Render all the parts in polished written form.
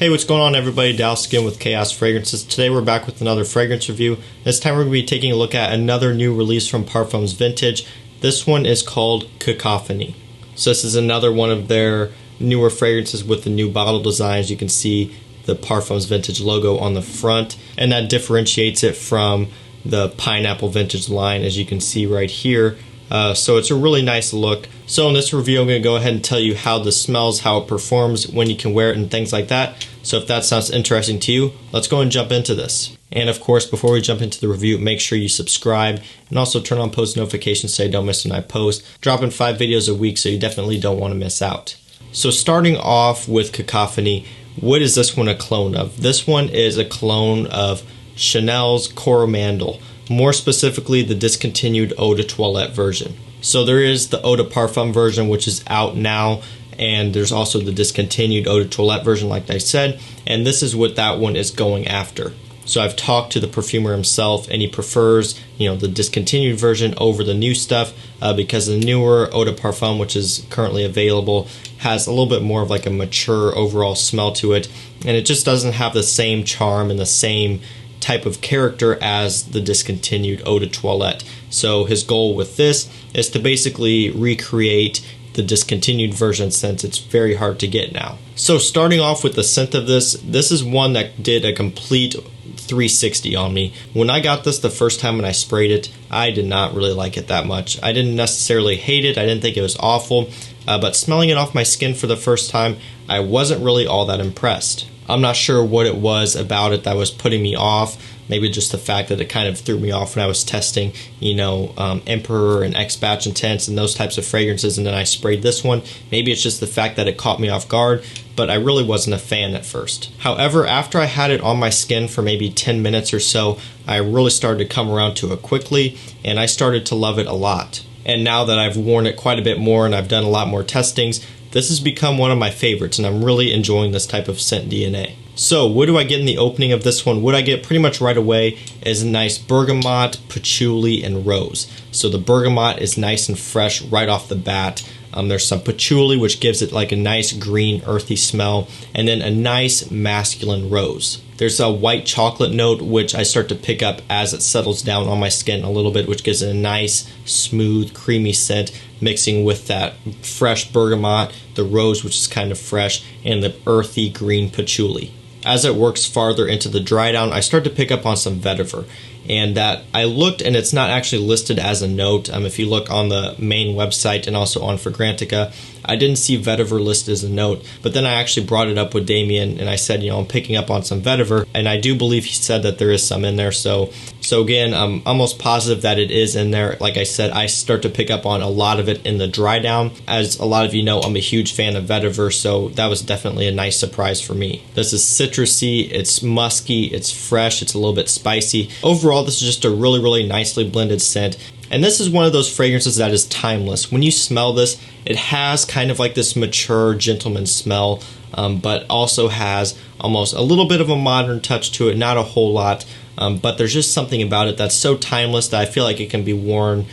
Hey, what's going on everybody? Dallas again with Chaos Fragrances. Today we're back with another fragrance review. This time we're going to be taking a look at another new release from Parfums Vintage. This one is called Cacophony. So this is another one of their newer fragrances with the new bottle designs. You can see the Parfums Vintage logo on the front, and that differentiates it from the Pineapple Vintage line, as you can see right here. So it's a really nice look. So in this review I'm going to go ahead and tell you how this smells, how it performs, when you can wear it, and things like that. So if that sounds interesting to you, let's go and jump into this. And of course, before we jump into the review, make sure you subscribe and also turn on post notifications so you don't miss when I post. Dropping 5 videos a week, so you definitely don't want to miss out. So starting off with Cacophony, what is this one a clone of? This one is a clone of Chanel's Coromandel. More specifically, the discontinued Eau de Toilette version. So there is the Eau de Parfum version, which is out now, and there's also the discontinued Eau de Toilette version, like I said, and this is what that one is going after. So I've talked to the perfumer himself, and he prefers, the discontinued version over the new stuff because the newer Eau de Parfum, which is currently available, has a little bit more of like a mature overall smell to it, and it just doesn't have the same charm and the same type of character as the discontinued Eau de Toilette. So his goal with this is to basically recreate the discontinued version, since it's very hard to get now. So starting off with the scent of this is one that did a complete 360 on me. When I got this the first time and I sprayed it, I did not really like it that much. I didn't necessarily hate it, I didn't think it was awful, but smelling it off my skin for the first time, I wasn't really all that impressed. I'm not sure what it was about it that was putting me off. Maybe just the fact that it kind of threw me off when I was testing, Emperor and X-Batch Intense and those types of fragrances, and then I sprayed this one. Maybe it's just the fact that it caught me off guard, but I really wasn't a fan at first. However, after I had it on my skin for maybe 10 minutes or so, I really started to come around to it quickly, and I started to love it a lot. And now that I've worn it quite a bit more and I've done a lot more testings, this has become one of my favorites, and I'm really enjoying this type of scent DNA. So what do I get in the opening of this one? What I get pretty much right away is a nice bergamot, patchouli, and rose. So the bergamot is nice and fresh right off the bat. There's some patchouli, which gives it like a nice green earthy smell, and then a nice masculine rose. There's a white chocolate note, which I start to pick up as it settles down on my skin a little bit, which gives it a nice, smooth, creamy scent, mixing with that fresh bergamot, the rose, which is kind of fresh, and the earthy green patchouli. As it works farther into the dry down, I start to pick up on some vetiver, and that I looked, and it's not actually listed as a note. If you look on the main website and also on Fragrantica, I didn't see vetiver listed as a note, but then I actually brought it up with Damien, and I said, I'm picking up on some vetiver, and I do believe he said that there is some in there. So again, I'm almost positive that it is in there. Like I said, I start to pick up on a lot of it in the dry down. As a lot of you know, I'm a huge fan of vetiver, so that was definitely a nice surprise for me. This is citrusy, it's musky, it's fresh, it's a little bit spicy. Overall, this is just a really, really nicely blended scent. And this is one of those fragrances that is timeless. When you smell this, it has kind of like this mature gentleman smell, but also has almost a little bit of a modern touch to it, not a whole lot. But there's just something about it that's so timeless that I feel like it can be worn,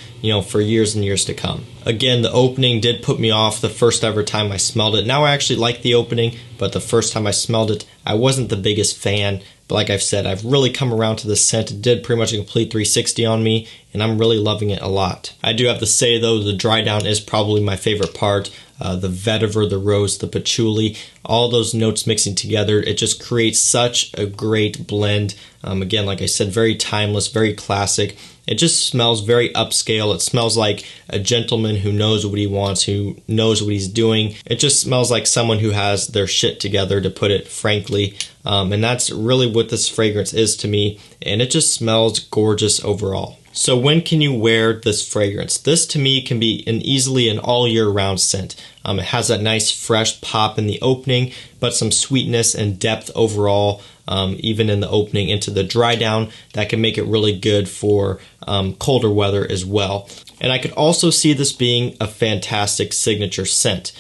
for years and years to come. Again, the opening did put me off the first ever time I smelled it. Now I actually like the opening, but the first time I smelled it, I wasn't the biggest fan. But like I've said, I've really come around to the scent. It did pretty much a complete 360 on me, and I'm really loving it a lot. I do have to say though, the dry down is probably my favorite part. The vetiver, the rose, the patchouli, all those notes mixing together, it just creates such a great blend. Again, like I said, very timeless, very classic. It just smells very upscale. It smells like a gentleman who knows what he wants, who knows what he's doing. It just smells like someone who has their shit together, to put it frankly. And that's really what this fragrance is to me. And it just smells gorgeous overall. So when can you wear this fragrance? This to me can be easily an all year round scent. It has that nice fresh pop in the opening, but some sweetness and depth overall, even in the opening into the dry down, that can make it really good for colder weather as well. And I could also see this being a fantastic signature scent.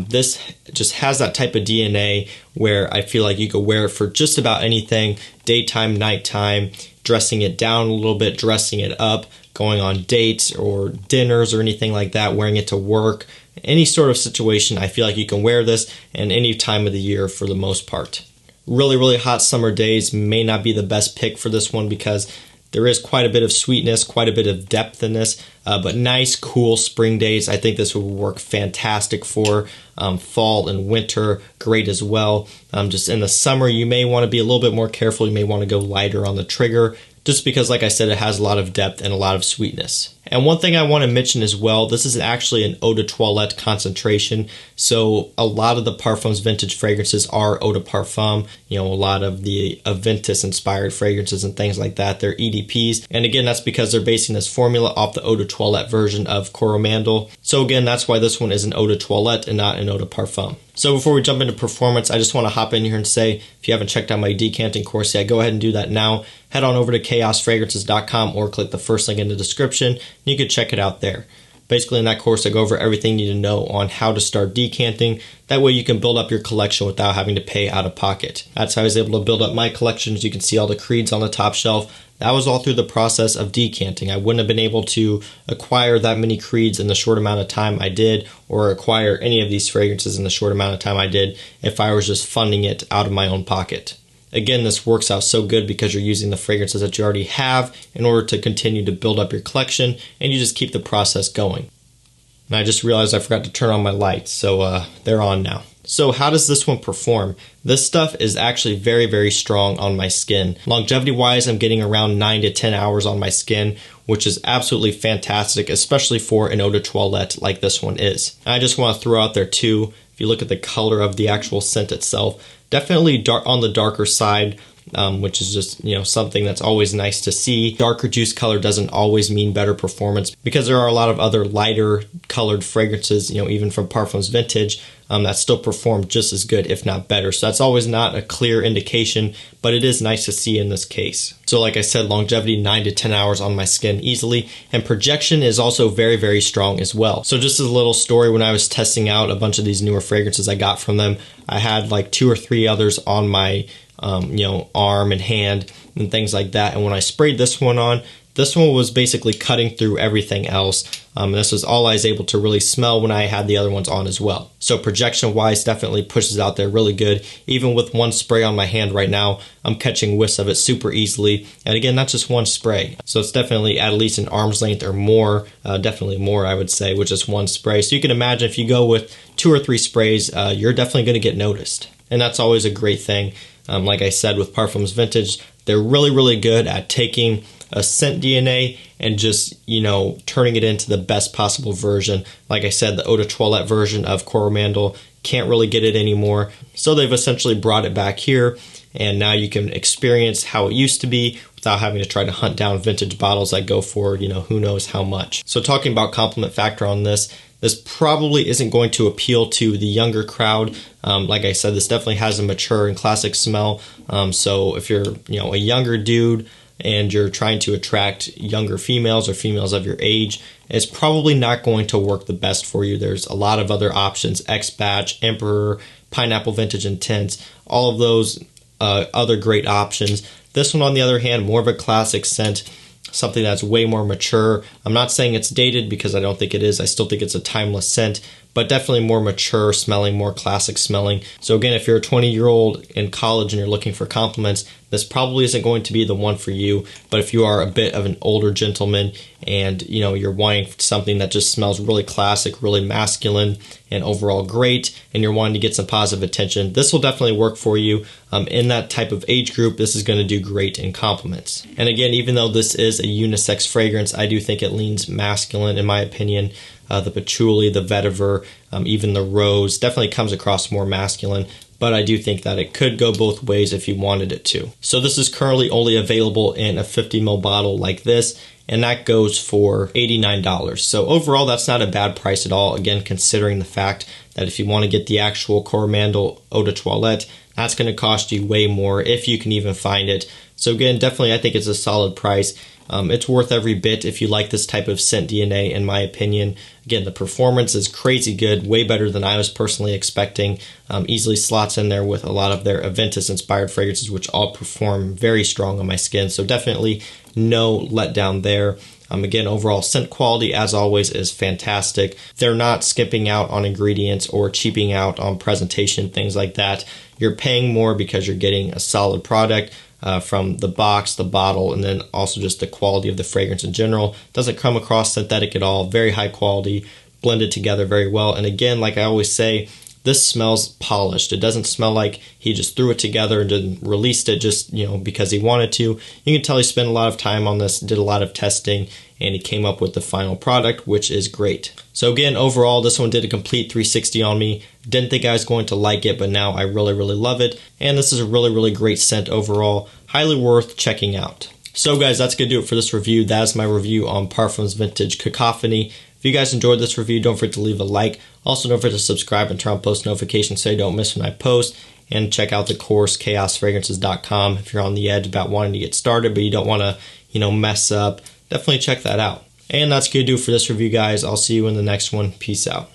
This just has that type of DNA where I feel like you could wear it for just about anything, daytime, nighttime, dressing it down a little bit, dressing it up, going on dates or dinners or anything like that, wearing it to work. Any sort of situation, I feel like you can wear this in any time of the year for the most part. really hot summer days may not be the best pick for this one because there is quite a bit of sweetness, quite a bit of depth in this, but nice, cool spring days. I think this would work fantastic for fall and winter, great as well. Just in the summer, you may want to be a little bit more careful. You may want to go lighter on the trigger, just because, like I said, it has a lot of depth and a lot of sweetness. And one thing I want to mention as well, this is actually an eau de toilette concentration. So a lot of the Parfums vintage fragrances are eau de parfum. You know, a lot of the Aventus inspired fragrances and things like that, they're EDPs. And again, that's because they're basing this formula off the eau de toilette version of Coromandel. So again, that's why this one is an eau de toilette and not an eau de parfum. So before we jump into performance, I just want to hop in here and say, if you haven't checked out my decanting course yet, go ahead and do that now. Head on over to chaosfragrances.com or click the first link in the description, and you can check it out there. Basically, in that course, I go over everything you need to know on how to start decanting. That way you can build up your collection without having to pay out of pocket. That's how I was able to build up my collections. You can see all the creeds on the top shelf. That was all through the process of decanting. I wouldn't have been able to acquire that many creeds in the short amount of time I did, or acquire any of these fragrances in the short amount of time I did, if I was just funding it out of my own pocket. Again, this works out so good because you're using the fragrances that you already have in order to continue to build up your collection, and you just keep the process going. And I just realized I forgot to turn on my lights, so they're on now. So how does this one perform? This stuff is actually very strong on my skin. Longevity wise, I'm getting around 9 to 10 hours on my skin, which is absolutely fantastic, especially for an eau de toilette like this one is. And I just want to throw out there too, if you look at the color of the actual scent itself, definitely on the darker side, which is just, you know, something that's always nice to see. Darker juice color doesn't always mean better performance, because there are a lot of other lighter colored fragrances, you know, even from Parfums Vintage, that still perform just as good, if not better. So that's always not a clear indication, but it is nice to see in this case. So like I said, longevity 9 to 10 hours on my skin easily, and projection is also very strong as well. So just as a little story, when I was testing out a bunch of these newer fragrances I got from them, I had like 2 or 3 others on my arm and hand and things like that. And when I sprayed this one on, this one was basically cutting through everything else. And this was all I was able to really smell when I had the other ones on as well. So projection wise, definitely pushes out there really good. Even with one spray on my hand right now, I'm catching whiffs of it super easily. And again, not just one spray. So it's definitely at least an arm's length or more, definitely more I would say, with just one spray. So you can imagine if you go with 2 or 3 sprays, you're definitely going to get noticed. And that's always a great thing. Like I said, with Parfums Vintage, they're really good at taking a scent DNA and just, you know, turning it into the best possible version. Like I said, the eau de toilette version of Coromandel can't really get it anymore. So they've essentially brought it back here, and now you can experience how it used to be without having to try to hunt down vintage bottles that go for, you know, who knows how much. So talking about compliment factor on this probably isn't going to appeal to the younger crowd. Like I said, this definitely has a mature and classic smell. So if you're, you know, a younger dude and you're trying to attract younger females or females of your age, it's probably not going to work the best for you. There's a lot of other options: X-Batch, Emperor, Pineapple Vintage Intense, all of those other great options. This one, on the other hand, more of a classic scent, something that's way more mature. I'm not saying it's dated, because I don't think it is. I still think it's a timeless scent, but definitely more mature smelling, more classic smelling. So again, if you're a 20-year-old in college and you're looking for compliments, this probably isn't going to be the one for you. But if you are a bit of an older gentleman and, you know, you're wanting something that just smells really classic, really masculine, and overall great, and you're wanting to get some positive attention, this will definitely work for you. In that type of age group, this is going to do great in compliments. And again, even though this is a unisex fragrance, I do think it leans masculine in my opinion. The patchouli, the vetiver, even the rose definitely comes across more masculine, but I do think that it could go both ways if you wanted it to. So this is currently only available in a 50 ml bottle like this, and that goes for $89. So overall, that's not a bad price at all. Again, considering the fact that if you want to get the actual Coromandel eau de toilette, that's going to cost you way more if you can even find it. So again, definitely I think it's a solid price. It's worth every bit if you like this type of scent DNA, in my opinion. Again, the performance is crazy good, way better than I was personally expecting. Easily slots in there with a lot of their Aventus-inspired fragrances, which all perform very strong on my skin. So definitely no letdown there. Again, overall scent quality, as always, is fantastic. They're not skipping out on ingredients or cheaping out on presentation, things like that. You're paying more because you're getting a solid product from the box, the bottle, and then also just the quality of the fragrance in general. Doesn't come across synthetic at all. Very high quality, blended together very well. And again, like I always say, this smells polished. It doesn't smell like he just threw it together and didn't released it just, because he wanted to. You can tell he spent a lot of time on this, did a lot of testing, and he came up with the final product, which is great. So again, overall, this one did a complete 360 on me. Didn't think I was going to like it, but now I really, really love it. And this is a really, really great scent overall. Highly worth checking out. So guys, that's going to do it for this review. That is my review on Parfums Vintage Cacophony. If you guys enjoyed this review, don't forget to leave a like. Also, don't forget to subscribe and turn on post notifications so you don't miss when I post. And check out the course, chaosfragrances.com. If you're on the edge about wanting to get started, but you don't want to, mess up, definitely check that out. And that's going to do it for this review, guys. I'll see you in the next one. Peace out.